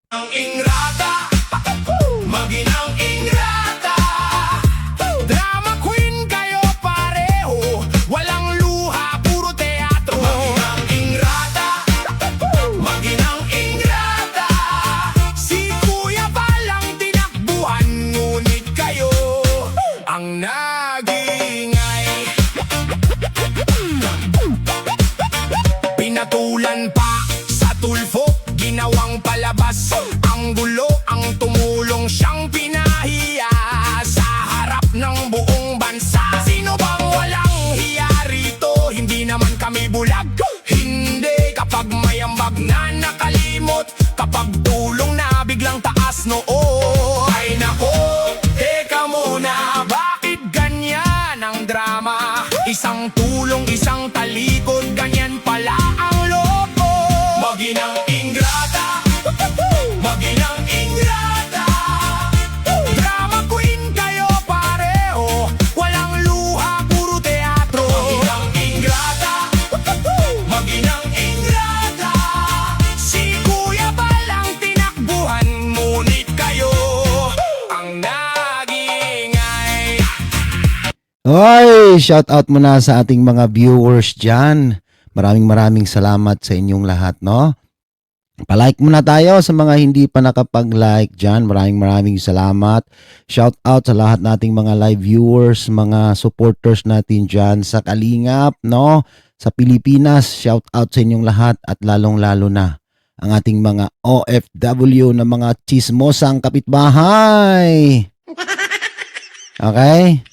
Ang ingrata, maginang ingrata. Drama queen kayo pareho, walang luha, puro teatro. Maginang ingrata, maginang ingrata. Si Kuya Balang tinakbuhan, ngunit kayo ang nagingay. Pinatulan pa sa tulfo, ginawang palabas. Ang gulo ang tumulong, siyang pinahiya sa harap ng buong bansa. Sino bang walang hiya rito? Hindi naman kami bulag. Hindi kapag may ambag na nakalimot, kapag tulong na biglang taas noo. Ay nako, teka muna, bakit ganyan ang drama? Isang tulong, isang talikod, ganyan pala ang loko. Maginang ingrata, maginang ingrata. Drama queen kayo pareho, walang luha, puro teatro. Maginang ingrata, maginang ingrata. Si Kuya Balang tinakbuhan, ngunit kayo ang nagingay. Hoy, shout out muna sa ating mga viewers dyan. Maraming salamat sa inyong lahat, no? Palike muna tayo sa mga hindi pa nakapag-like dyan. Maraming salamat. Shout out sa lahat nating mga live viewers, mga supporters natin dyan sa Kalingap, no? Sa Pilipinas, shout out sa inyong lahat at lalong-lalo na ang ating mga OFW na mga chismosang kapitbahay. Okay?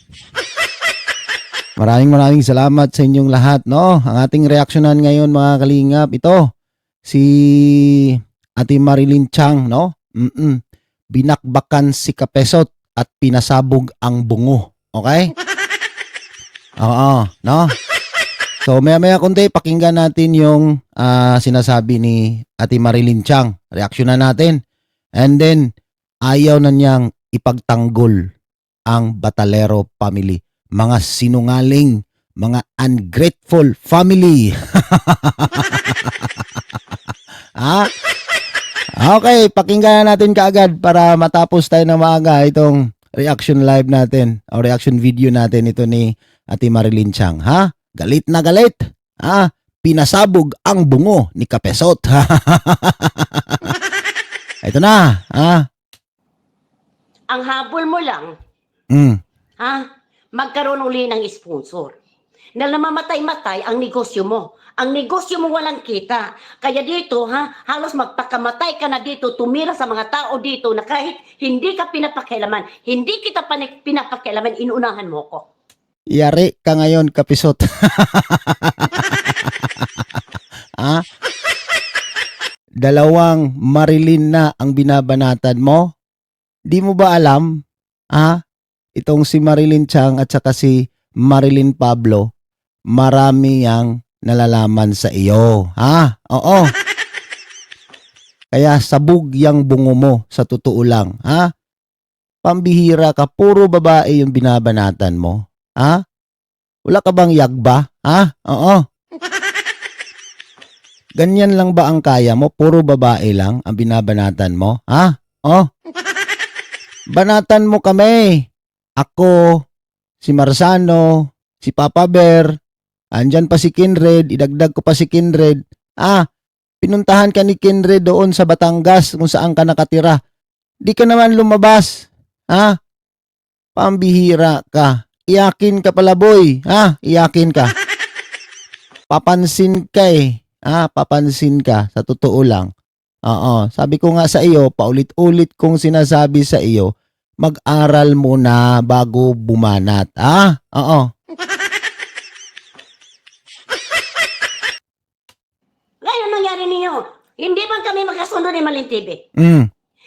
Maraming salamat sa inyong lahat, no? Ang ating reaksyonan ngayon, mga Kalingap, ito si Ate Marilyn Chang, no? Binakbakan si Kapesot at pinasabog ang bungo. Okay? Oo, no? So maya konti pakinggan natin yung sinasabi ni Ate Marilyn Chang. Reaksyonan natin. And then ayaw na niyang ipagtanggol ang Batalero family. Mga sinungaling, mga ungrateful family. Okay, pakinggan natin kaagad para matapos tayo ng maaga itong reaction live natin o reaction video natin ito ni Ate Marilyn Chang. Ha? Galit na galit. Ha? Pinasabog ang bungo ni Kapesot. Ito na. Ha? Ang habol mo lang, magkaroon uli ng sponsor. Na namamatay-matay ang negosyo mo. Ang negosyo mo walang kita. Kaya dito, halos magpakamatay ka na dito, tumira sa mga tao dito na kahit hindi ka pinapakialaman, hindi kita pinapakialaman, inunahan mo ko. Yari ka ngayon, Kapesot. Dalawang Marilyn na ang binabanatan mo? Di mo ba alam? Itong si Marilyn Chang at saka si Marilyn Pablo, marami yang nalalaman sa iyo. Oo. Kaya sabog yang bungo mo sa totoo lang. Pambihira ka, puro babae yung binabanatan mo. Wala ka bang yagba? Oo. Ganyan lang ba ang kaya mo? Puro babae lang ang binabanatan mo? Oh. Banatan mo kami. Ako, si Marzano, si Papa Bear, andyan pa si Kindred, idagdag ko pa si Kindred. Pinuntahan ka ni Kindred doon sa Batangas kung saan ka nakatira. Di ka naman lumabas. Pambihira ka. Iyakin ka pala, boy. Iyakin ka. Papansin ka eh. Papansin ka. Sa totoo lang. Oo. Sabi ko nga sa iyo, paulit-ulit kong sinasabi sa iyo, mag-aral muna bago bumanat. Oo. Ngayon nangyari ninyo, hindi bang kami magkasundo ni Malin TV?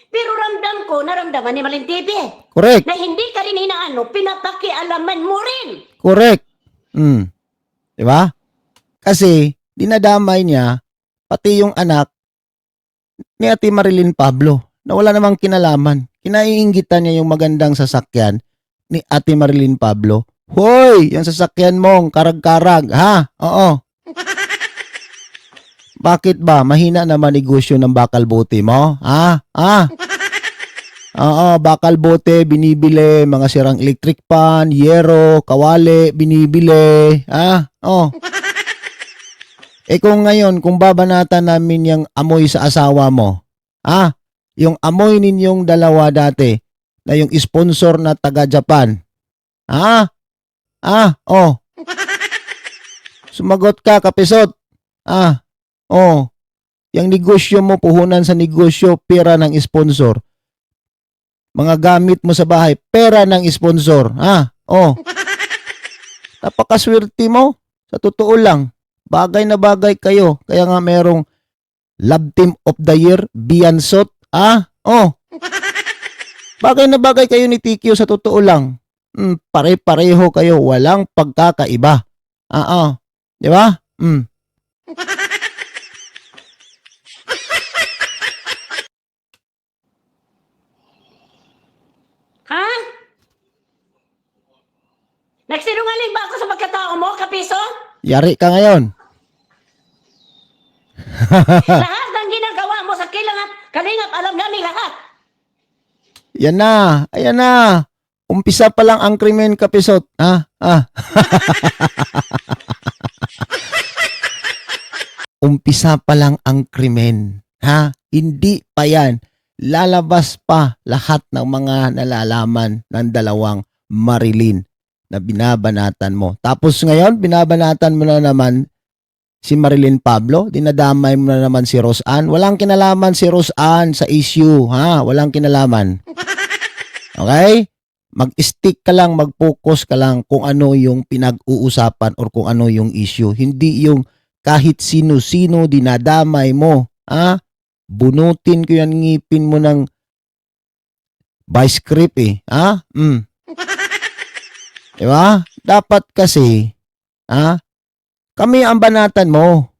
Pero ramdam ko, naramdaman ni Malin TV. Correct. Na hindi ka rin inaano, pinapakialaman mo rin. Correct. Diba? Kasi, dinadamay niya, pati yung anak ni Ate Marilyn Pablo, na wala namang kinalaman. Kinaiinggitan niya yung magandang sasakyan ni Ate Marilyn Pablo. Hoy, yung sasakyan mong karag-karag, Oo. Bakit ba? Mahina naman negosyo ng bakal bote mo? Ha? Ha? Oo, bakal bote, binibili, mga sirang electric pan, yero, kawali, binibili. Ha? Oh. Kung ngayon, kung babanatan namin yung amoy sa asawa mo, ha? Yung amoy ninyong dalawa dati, na yung sponsor na taga-Japan. Ha? Ah, oh. Sumagot ka, kapisot. Ah, oh. Yung negosyo mo, puhunan sa negosyo, pera ng sponsor. Mga gamit mo sa bahay, pera ng sponsor. Ha? Oh. Napakaswerte mo. Sa totoo lang. Bagay na bagay kayo. Kaya nga merong Love Team of the Year, Biansot. Ah? Oh. Bagay na bagay kayo ni TQ sa totoo lang. Pare-pareho kayo. Walang pagkakaiba. Di ba? Ha? Nagsinungaling ba ako sa pagkatao mo, kapiso? Yari ka ngayon. Lahat ng ginagawa mo sa kalingap, alam namin lahat. Yan na. Ayan na. Umpisa pa lang ang krimen, kapisot. Ha? Umpisa pa lang ang krimen. Ha? Hindi pa yan. Lalabas pa lahat ng mga nalalaman ng dalawang Marilyn na binabanatan mo. Tapos ngayon, binabanatan mo na naman si Marilyn Pablo. Dinadamay mo na naman si Roseanne. Walang kinalaman si Roseanne sa issue. Ha? Walang kinalaman. Okay? Mag-stick ka lang, mag-focus ka lang kung ano yung pinag-uusapan or kung ano yung issue. Hindi yung kahit sino-sino dinadamay mo. Ha? Bunutin ko yan ngipin mo ng vice grip eh. Ha? Diba? Dapat kasi, kami ang banatan mo.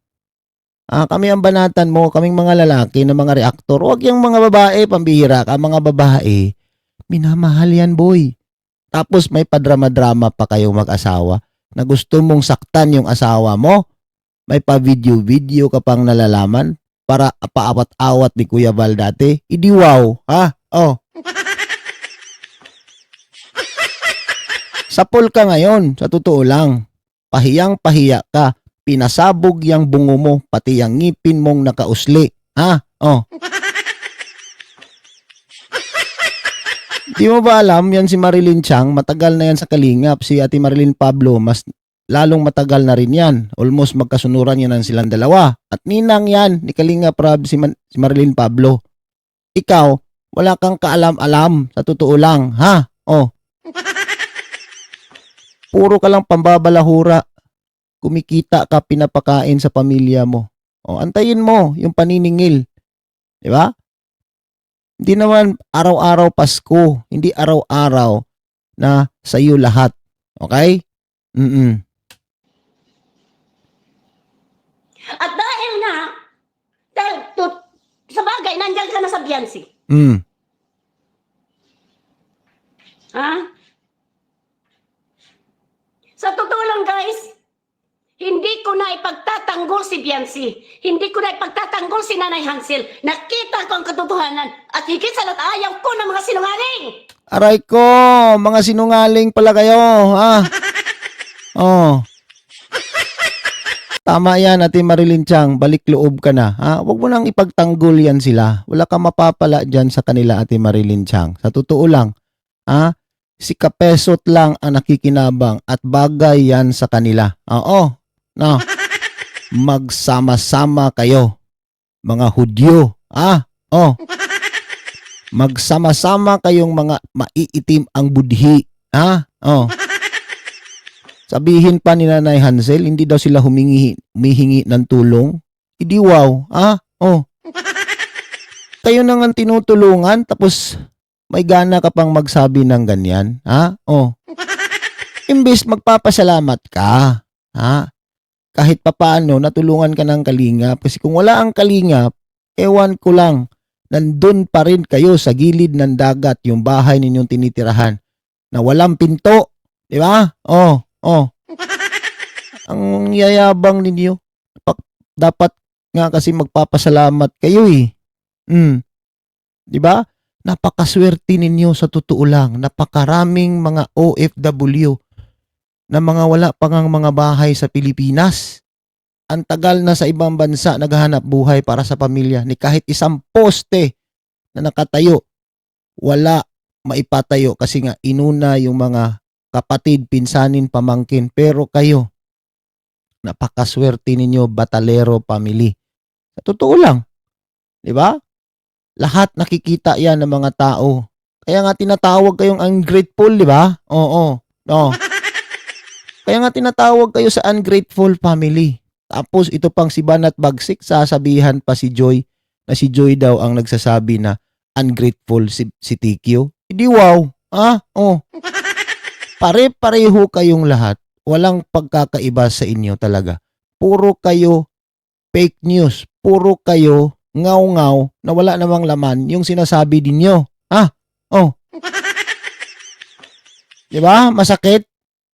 Kami ang banatan mo, kaming mga lalaki na mga reaktor. Huwag yung mga babae, pambihira ka, mga babae. Minamahal yan, boy. Tapos may padrama-drama pa kayong mag-asawa na gusto mong saktan yung asawa mo. May pa-video-video ka pang nalalaman para paawat-awat ni Kuya Val dati. Idi wow, ha? Oh. Sapol ka ngayon, sa totoo lang. Pahiyang-pahiya ka. Pinasabog yang bungo mo, pati yang ngipin mong nakausli. Ha? Oh. Di mo ba alam, yan si Marilyn Chang, matagal na yan sa kalingap. Si Ate Marilyn Pablo, mas lalong matagal na rin yan. Almost magkasunuran yan ang silang dalawa. At ninang yan, ni Kalingap Rab, si Marilyn Pablo. Ikaw, wala kang kaalam-alam, sa totoo lang. Ha? Oh. Puro ka lang pambabalahura. Kumikita ka, pinapakain sa pamilya mo. O, antayin mo yung paniningil. Di ba? Hindi naman araw-araw Pasko. Hindi araw-araw na sa iyo lahat. Okay? At dahil sa bagay, nandiyan ka na sa Biansi. Ha? Sa totoo lang, guys, hindi ko na ipagtatanggol si Biansi. Hindi ko na ipagtatanggol si Nanay Hansel. Nakita ko ang katotohanan at higit sa lahat ayaw ko ng mga sinungaling. Aray ko, mga sinungaling pala kayo, ha? Oh. Tama yan, Ate Marilyn Chang, balik loob ka na, ha? Huwag mo nang ipagtanggol yan sila. Wala kang mapapala dyan sa kanila, Ate Marilyn Chang. Sa totoo lang, ha? Si Kapesot lang ang nakikinabang at bagay yan sa kanila. Oo, no? Magsama-sama kayo, mga Hudyo, ha? Oh. Magsama-sama kayong mga maiitim ang budhi, ha? Oh. Sabihin pa ni Nanay Hansel, hindi daw sila humihingi ng tulong. Hindi wow, ha? Oh. Kayo na nga tinutulungan, tapos may gana ka pang magsabi ng ganyan, ha? Oh. Imbes magpapasalamat ka, ha? Kahit papaano, natulungan ka ng kalingap. Kasi kung wala ang kalingap, ewan ko lang, nandun pa rin kayo sa gilid ng dagat, yung bahay ninyong tinitirahan, na walang pinto. Di ba? Oh. Ang yayabang ninyo. Dapat nga kasi magpapasalamat kayo eh. 'Di ba? Napakaswerte ninyo sa totoo lang. Napakaraming mga OFW na mga wala pa ngang mga bahay sa Pilipinas. Ang tagal na sa ibang bansa naghahanap buhay para sa pamilya ni kahit isang poste na nakatayo wala maipatayo kasi nga inuna yung mga kapatid, pinsanin, pamangkin. Pero kayo, napakaswerte ninyo, Batalero family. Sa totoo lang, 'di ba? Lahat nakikita 'yan ng mga tao. Kaya nga tinatawag kayong ungrateful, 'di ba? Oo. No. Kaya nga tinatawag kayo sa ungrateful family. Tapos ito pang si Banat Bagsik, sasabihan pa si Joy na si Joy daw ang nagsasabi na ungrateful si TQ. Hindi wow. Oh. Pare-pareho kayong lahat. Walang pagkakaiba sa inyo talaga. Puro kayo fake news. Puro kayo ngaw-ngaw na wala namang laman yung sinasabi ninyo. Oh. 'Di ba? Masakit.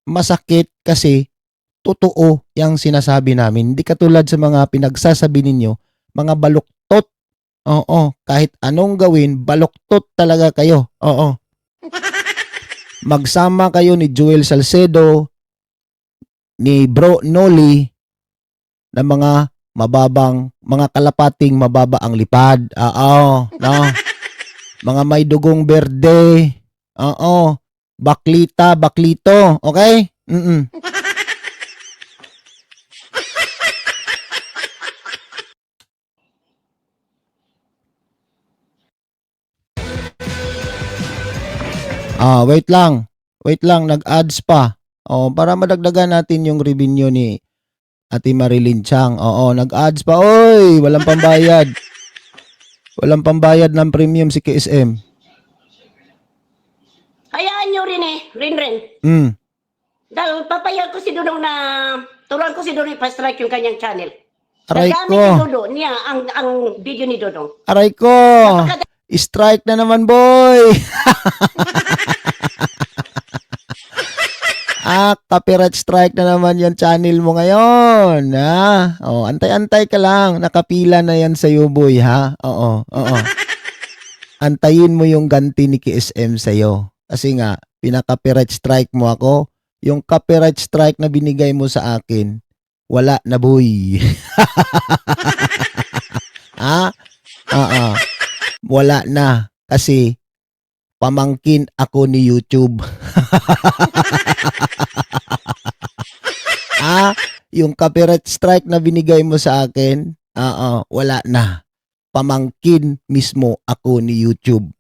Masakit kasi totoo yung sinasabi namin. Hindi katulad sa mga pinagsasabi ninyo, mga baluktot. Oo, kahit anong gawin, baluktot talaga kayo. Oo. Magsama kayo ni Joel Salcedo, ni Bro Noli, na mga mga kalapating mababa ang lipad. Oo, no. Mga may dugong berde. Oo. Baklito, okay? Wait lang. Wait lang, nag-ads pa. Para madagdagan natin yung revenue ni Ate Marilyn Chang. Nag-ads pa. Oy, walang pambayad. Walang pambayad ng premium si KSM. Hayaan nyo rin Rin. Dahil papayag ko si Dudong na, turuan ko si Dudong ipa-strike yung kanyang channel. Aray Nagamit ko. ni Dudong niya ang video ni Dudong. Aray ko. Strike na naman, boy. Copyright strike na naman yung channel mo ngayon. Antay-antay ka lang. Nakapila na yan sa'yo, boy, ha? Oo. Antayin mo yung ganti ni KSM sa'yo. Kasi nga, pinaka-copyright strike mo ako. Yung copyright strike na binigay mo sa akin, wala na, boy. Wala na. Kasi, pamangkin ako ni YouTube. Yung copyright strike na binigay mo sa akin, wala na. Pamangkin mismo ako ni YouTube.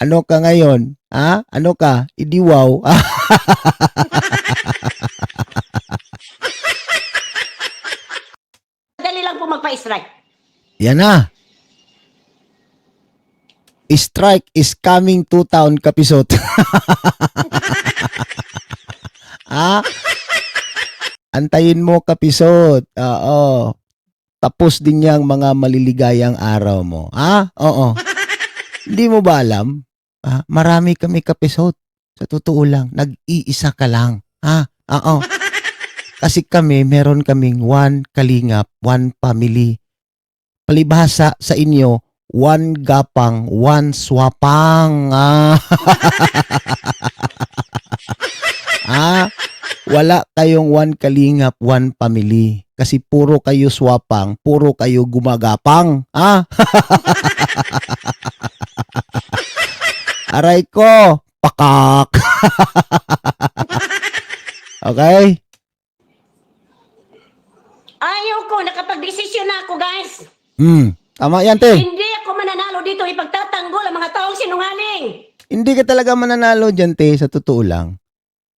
Ano ka ngayon? Ano ka? Idiwaw. Dali lang po magpa-strike. Yan na. Strike is coming to town, Kapisot. Antayin mo, Kapisot. Oo. Tapos din yang mga maliligayang araw mo. Oo. Hindi mo ba alam? Marami kami, Kapisot. Sa totoo lang, nag-iisa ka lang. Oo. Kasi kami, meron kaming one kalingap, one family. Palibhasa sa inyo, one gapang, one swapang. Wala kayong one kalingap, one family. Kasi puro kayo swapang, puro kayo gumagapang. Aray ko, pakak. Okay? Ayaw ko, nakapag-desisyon na ako, guys. Tama yan, te. Hindi ako mananalo dito, ipagtatanggol ang mga taong sinungaling. Hindi ka talaga mananalo dyan, te, sa totoo lang.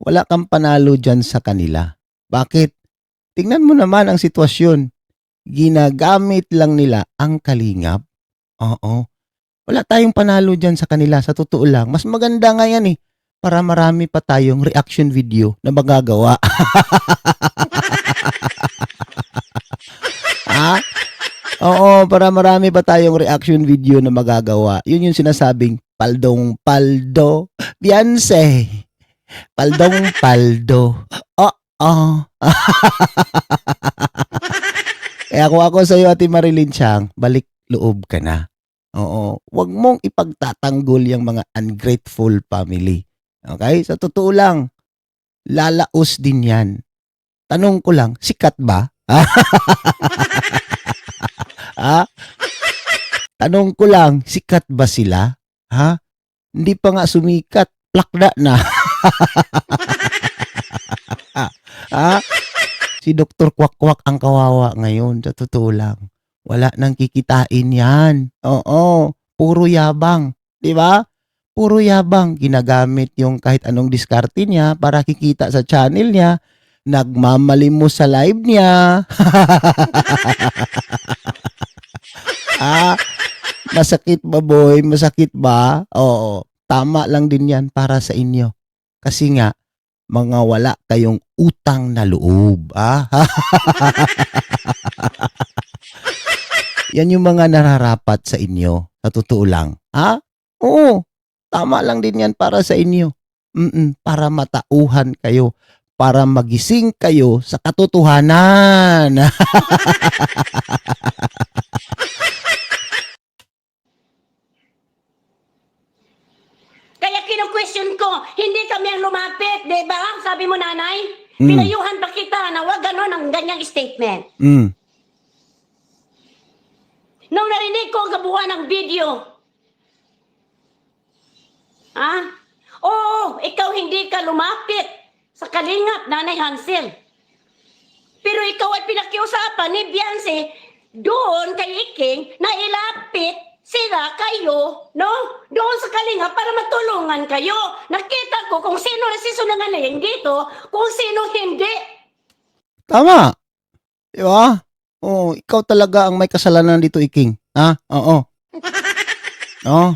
Wala kang panalo dyan sa kanila. Bakit? Tingnan mo naman ang sitwasyon. Ginagamit lang nila ang kalingap. Oo. Wala tayong panalo dyan sa kanila, sa totoo lang. Mas maganda nga yan para marami pa tayong reaction video na magagawa. Oo, para marami pa tayong reaction video na magagawa. Yun yung sinasabing paldong paldo, Beyonce. Paldong paldo. Oo. Kaya kung ako sa'yo, Ate Marilyn Chang, balik loob ka na. Oo. Huwag mong ipagtatanggol yung mga ungrateful family. Okay? Sa totoo lang, lalaos din yan. Tanong ko lang, sikat ba? Ha? Tanong ko lang, sikat ba sila? Ha? Hindi pa nga sumikat, plakda na. Ha? Si Dr. Kwak-Kwak ang kawawa ngayon, sa totoo lang. Wala nang kikitain yan. Oo, puro yabang. Di ba? Puro yabang. Ginagamit yung kahit anong diskarte niya para kikita sa channel niya. Nagmamalimos sa live niya. Ah, masakit ba boy? Masakit ba? Oo. Tama lang din yan para sa inyo. Kasi nga, mga wala kayong utang na loob. Ah? Yan yung mga nararapat sa inyo. Sa totoo lang. Ha? Oo. Tama lang din yan para sa inyo. Para matauhan kayo. Para magising kayo sa katotohanan. Kaya kinu-question ko, hindi kami ang lumapit, di ba? Sabi mo, nanay, Mm. pinayuhan pa kita na wag ganon ang ganyang statement. Mm. Nung narinig ko ang kabuuan ng video, oo, ikaw hindi ka lumapit sa kalingap, Nanay Hansel. Pero ikaw ay pinakiusapan ni Beyonce doon kay Iking na ilapit sila kayo, no? Doon sa kalingap para matulungan kayo. Nakita ko kung sino nasisunangaling dito, kung sino hindi. Tama. Di ba? Oo, ikaw talaga ang may kasalanan dito, Iking. Ha? Oo. Oo.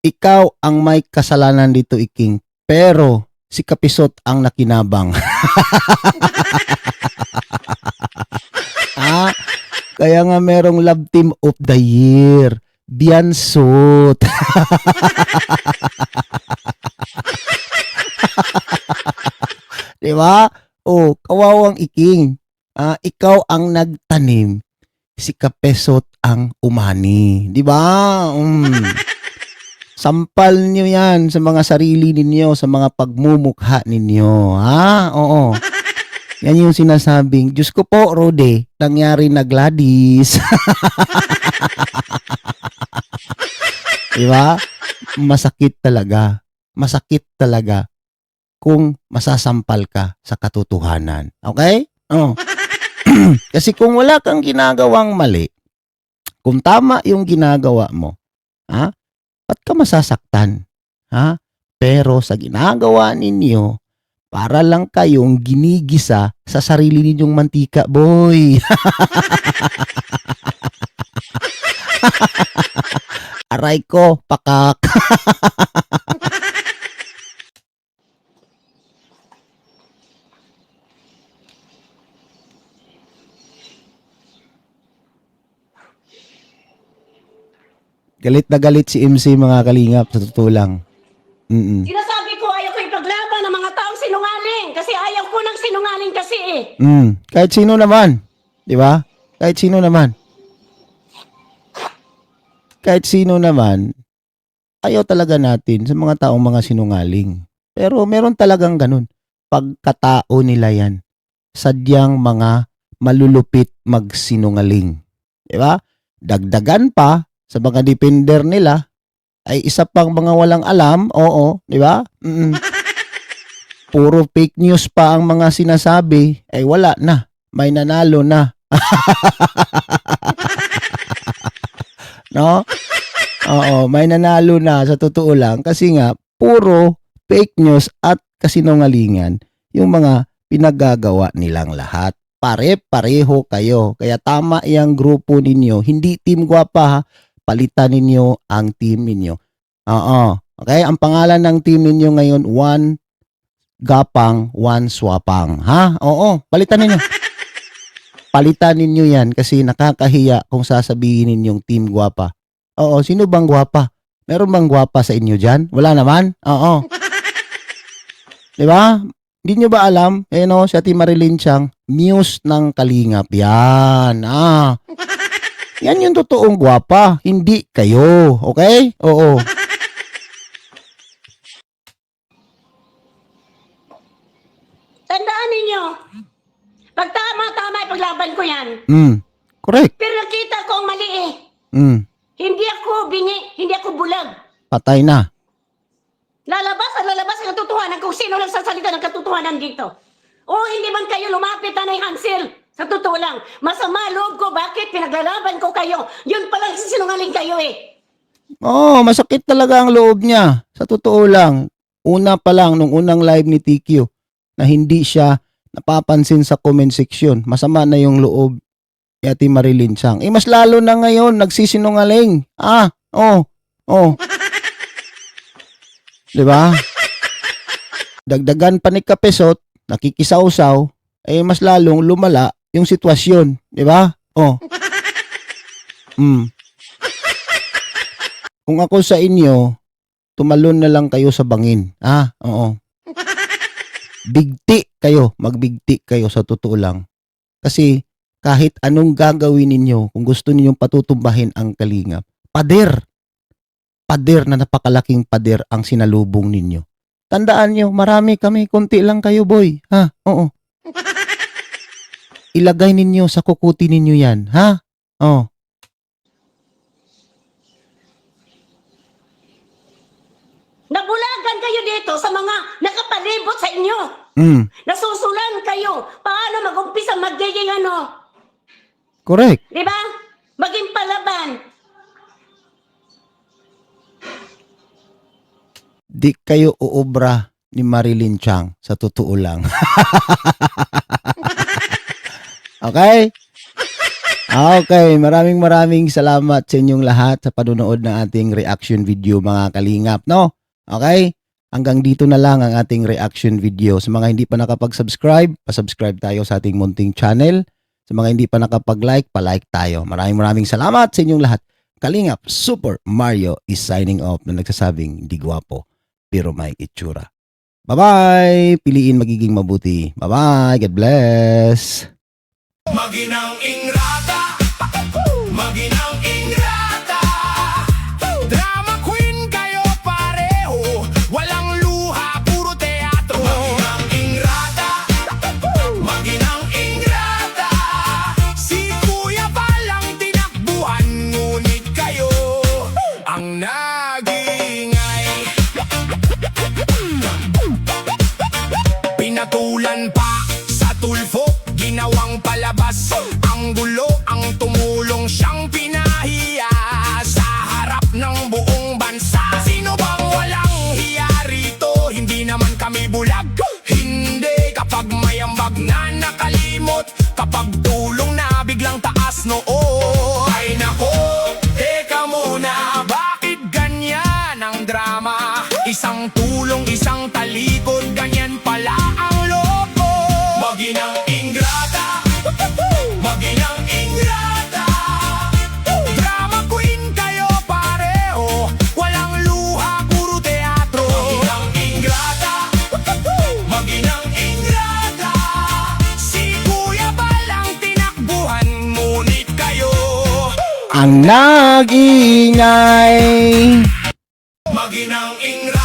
Ikaw ang may kasalanan dito, Iking. Pero si Kapisot ang nakinabang. Ah, kaya nga merong Love Team of the Year. Biansot. Di ba? Oh, kawawang Iking. Ikaw ang nagtanim. Si Kapesot ang umani. Di ba? Sampal niyo yan sa mga sarili ninyo, sa mga pagmumukha ninyo. Ha? Oo. Yan yung sinasabing, Diyos ko po, Rode, nangyari na Gladys. Di ba? Masakit talaga. Masakit talaga kung masasampal ka sa katotohanan. Okay? Oh. Kasi kung wala kang ginagawang mali, kung tama yung ginagawa mo, ha? Ba't ka masasaktan? Ha? Pero sa ginagawa ninyo, para lang kayong ginigisa sa sarili ninyong mantika, boy. Aray ko, pakak. Galit na galit si MC, mga kalingap, sa totoo lang. Sinasabi ko, ayaw ko ipaglaban ng mga taong sinungaling kasi ayaw ko ng sinungaling kasi eh. Kahit sino naman. Di ba? Kahit sino naman. Kahit sino naman, ayaw talaga natin sa mga taong mga sinungaling. Pero meron talagang ganun. Pagkatao nila yan. Sadyang mga malulupit magsinungaling. Di ba? Dagdagan pa sa mga defender nila ay isa pang mga walang alam. Oo, di ba? Puro fake news pa ang mga sinasabi, ay wala na. May nanalo na. No? Oo, may nanalo na sa totoo lang kasi nga puro fake news at kasinungalingan yung mga pinagagawa nilang lahat. Pare-pareho kayo. Kaya tama yung grupo ninyo. Hindi Team Guwapa, ha? Palitan ninyo ang team ninyo. Oo. Okay? Ang pangalan ng team ninyo ngayon, One Gapang, One Swapang. Ha? Oo. Palitan ninyo. Palitan ninyo yan kasi nakakahiya kung sasabihin ninyong Team Guwapa. Oo. Sino bang guwapa? Meron bang guwapa sa inyo dyan? Wala naman? Oo. Diba? Hindi nyo ba alam? Eh no, si Ate Marilyn Chang, muse ng Kalingap. Yan. Yan yung totoong gwapa. Hindi kayo. Okay? Oo. Tandaan ninyo, pag tama-tama ipaglaban ko yan. Correct. Pero nakita ko ang mali eh. Hindi ako bingi, hindi ako bulag. Patay na. Lalabas ang katotohanan kung sino lang sasalita ng katotohanan dito. O hindi man kayo lumapit na Hansel. Sa totoo lang, masama loob ko bakit pinaglalaban ko kayo. Yun palang sinungaling kayo eh. Masakit talaga ang loob niya. Sa totoo lang, una pa lang, nung unang live ni TQ, na hindi siya napapansin sa comment section. Masama na yung loob ni Ate Marilyn Chang. Mas lalo na ngayon, nagsisinungaling. Diba? Dagdagan pa ni Kapesot, nakikisaw-saw, mas lalong lumala yung sitwasyon. Diba? Kung ako sa inyo, tumalon na lang kayo sa bangin. Bigti kayo, magbigti kayo sa totoo lang. Kasi kahit anong gagawin ninyo, kung gusto ninyong patutumbahin ang Kalingap, pader na napakalaking pader ang sinalubong ninyo. Tandaan nyo, marami kami, konti lang kayo, boy. Ilagay ninyo sa kukuti ninyo yan, ha? Nabulagan kayo dito sa mga nakapalibot sa inyo. Nasusulan kayo. Paano mag-umpisa magiging ano? Correct. Di ba? Maging palaban. Di kayo uobra ni Marilyn Chang, sa totoo lang. Okay? Okay, maraming salamat sa inyong lahat sa panonood ng ating reaction video, mga Kalingap, no? Okay? Hanggang dito na lang ang ating reaction video. Sa mga hindi pa nakapag-subscribe, pa-subscribe tayo sa ating munting channel. Sa mga hindi pa nakapag-like, pa-like tayo. Maraming salamat sa inyong lahat. Kalingap Super Mario is signing off na nagsasabing hindi gwapo, pero may itsura. Bye-bye! Piliin magiging mabuti. Bye-bye! God bless! Maginang ingrata, maginang ingrata. Drama queen kayo pareho, walang luha, puro teatro. Maginang ingrata, maginang ingrata. Si Kuya palang tinakbuhan, ngunit kayo ang nagingay. Pinatulan pa sa tulfo, ginawang palabas. Ang gulo, ang tumulong, siyang pinahiya sa harap ng buong bansa. Sino bang walang hiya rito? Hindi naman kami bulag. Hindi kapag may ambag na nakalimot, kapag tulong na biglang taas noo. Ay nako, teka muna, bakit ganyan ang drama? Isang tulong, isang talikod, ganyan pala ang lobo. Maginang ingrata, maginang ingrata. Drama queen kayo pareho, walang luha, puro teatro. Maginang ingrata, maginang ingrata. Si Kuya palang tinakbuhan, ngunit kayo Ang nag-ingay! maginang ingrata.